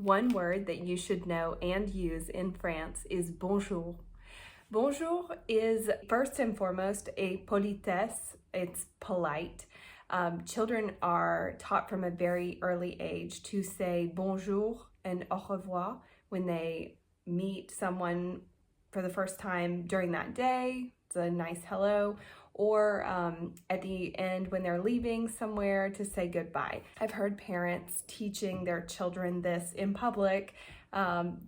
One word that you should know and use in France is bonjour. Bonjour is first and foremost a politesse. It's polite. Children are taught from a very early age to say bonjour and au revoir when they meet someone for the first time during that day. It's a nice hello. Or at the end when they're leaving somewhere to say goodbye. I've heard parents teaching their children this in public.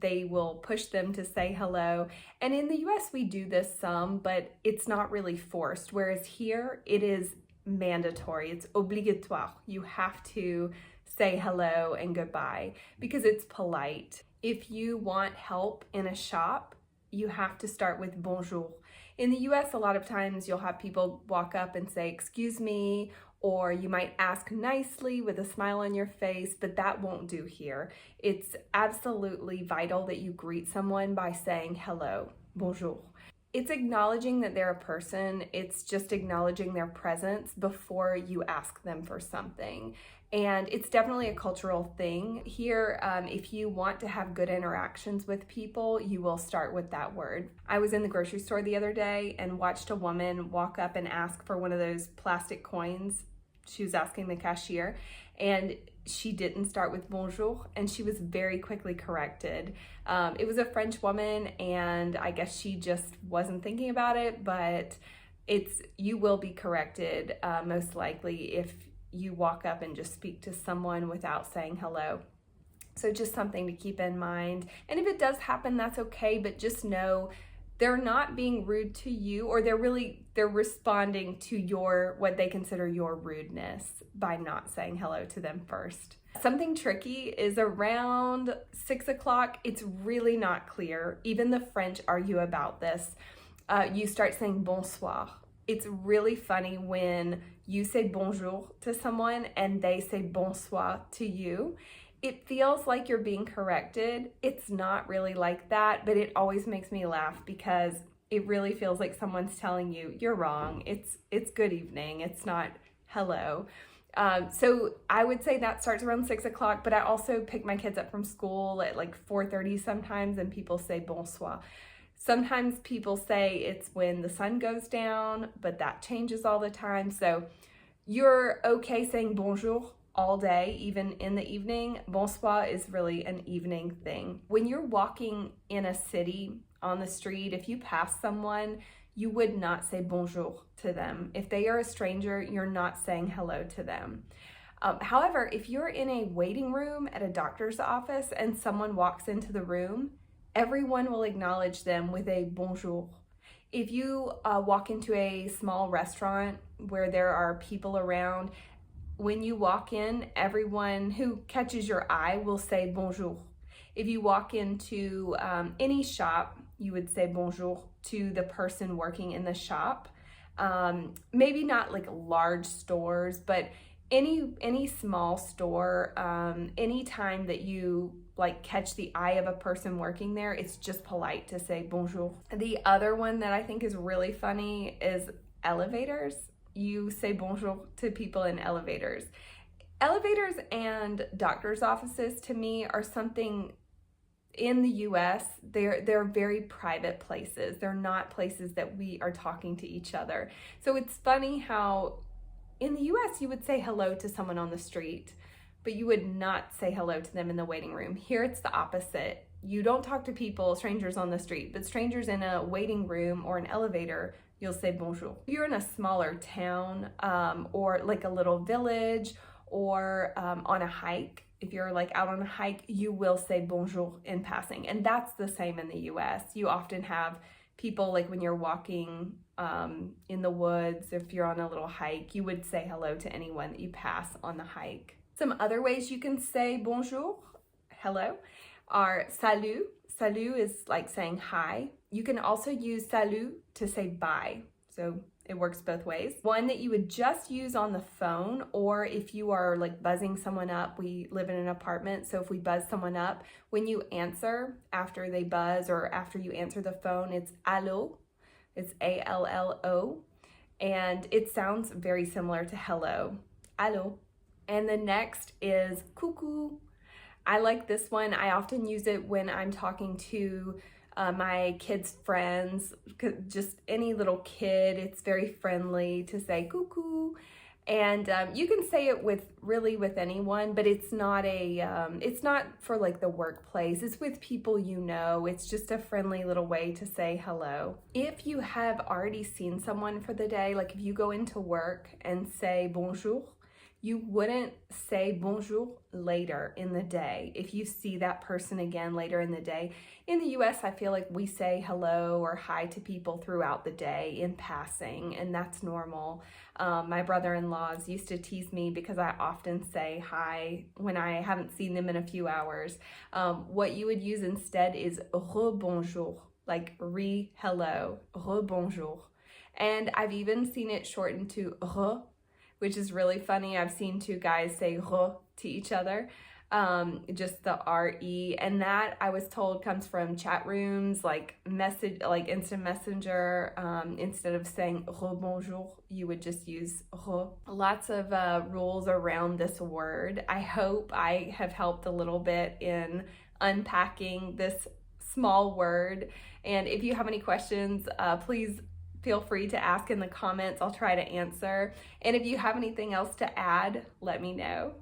They will push them to say hello. And in the US, we do this some, but it's not really forced. Whereas here, it is mandatory. It's obligatoire. You have to say hello and goodbye because it's polite. If you want help in a shop, you have to start with bonjour. In the US, a lot of times you'll have people walk up and say, excuse me, or you might ask nicely with a smile on your face, but that won't do here. It's absolutely vital that you greet someone by saying hello, bonjour. It's acknowledging that they're a person. It's just acknowledging their presence before you ask them for something. And it's definitely a cultural thing. Here, if you want to have good interactions with people, you will start with that word. I was in the grocery store the other day and watched a woman walk up and ask for one of those plastic coins. She was asking the cashier, and she didn't start with bonjour, and she was very quickly corrected. It was a French woman, and I guess she just wasn't thinking about it, but you will be corrected most likely if you walk up and just speak to someone without saying hello. So just something to keep in mind. And if it does happen, that's okay, but just know they're not being rude to you, or they're responding to what they consider your rudeness by not saying hello to them first. Something tricky is around 6 o'clock. It's really not clear. Even the French argue about this. You start saying bonsoir. It's really funny when you say bonjour to someone and they say bonsoir to you. It feels like you're being corrected. It's not really like that, but it always makes me laugh because it really feels like someone's telling you, you're wrong. It's good evening. It's not hello. So I would say that starts around 6 o'clock, but I also pick my kids up from school at like 4:30 sometimes, and people say bonsoir. Sometimes people say it's when the sun goes down, but that changes all the time. So you're okay saying bonjour all day, even in the evening. Bonsoir is really an evening thing. When you're walking in a city on the street, if you pass someone, you would not say bonjour to them. If they are a stranger, you're not saying hello to them. However, if you're in a waiting room at a doctor's office and someone walks into the room, everyone will acknowledge them with a bonjour. If you walk into a small restaurant where there are people around, when you walk in, everyone who catches your eye will say bonjour. If you walk into any shop, you would say bonjour to the person working in the shop. Maybe not like large stores, but any small store, anytime that you like catch the eye of a person working there, it's just polite to say bonjour. The other one that I think is really funny is elevators. You say bonjour to people in elevators. Elevators and doctor's offices to me are something in the US, they're very private places. They're not places that we are talking to each other. So it's funny how in the US you would say hello to someone on the street, but you would not say hello to them in the waiting room. Here it's the opposite. You don't talk to people, strangers on the street, but strangers in a waiting room or an elevator, you'll say bonjour. If you're in a smaller town or like a little village or on a hike, if you're like out on a hike, you will say bonjour in passing. And that's the same in the US. You often have people like when you're walking in the woods, if you're on a little hike, you would say hello to anyone that you pass on the hike. Some other ways you can say bonjour, hello, are salut. Salut is like saying hi. You can also use salut to say bye. So it works both ways. One that you would just use on the phone, or if you are like buzzing someone up, we live in an apartment, so if we buzz someone up, when you answer after they buzz or after you answer the phone, it's allo. It's A-L-L-O. And it sounds very similar to hello. Allo. And the next is coucou. I like this one. I often use it when I'm talking to my kids' friends, just any little kid. It's very friendly to say cuckoo. And you can say it with anyone, but it's not for like the workplace. It's with people you know. It's just a friendly little way to say hello. If you have already seen someone for the day, like if you go into work and say bonjour, you wouldn't say bonjour later in the day if you see that person again later in the day. In the US, I feel like we say hello or hi to people throughout the day in passing, and that's normal. My brother-in-laws used to tease me because I often say hi when I haven't seen them in a few hours. What you would use instead is rebonjour, like re-hello, rebonjour. And I've even seen it shortened to re, which is really funny. I've seen two guys say re to each other, just the R-E, and that I was told comes from chat rooms, like instant messenger. Instead of saying rebonjour, you would just use re. Lots of rules around this word. I hope I have helped a little bit in unpacking this small word. And if you have any questions, please feel free to ask in the comments. I'll try to answer. And if you have anything else to add, let me know.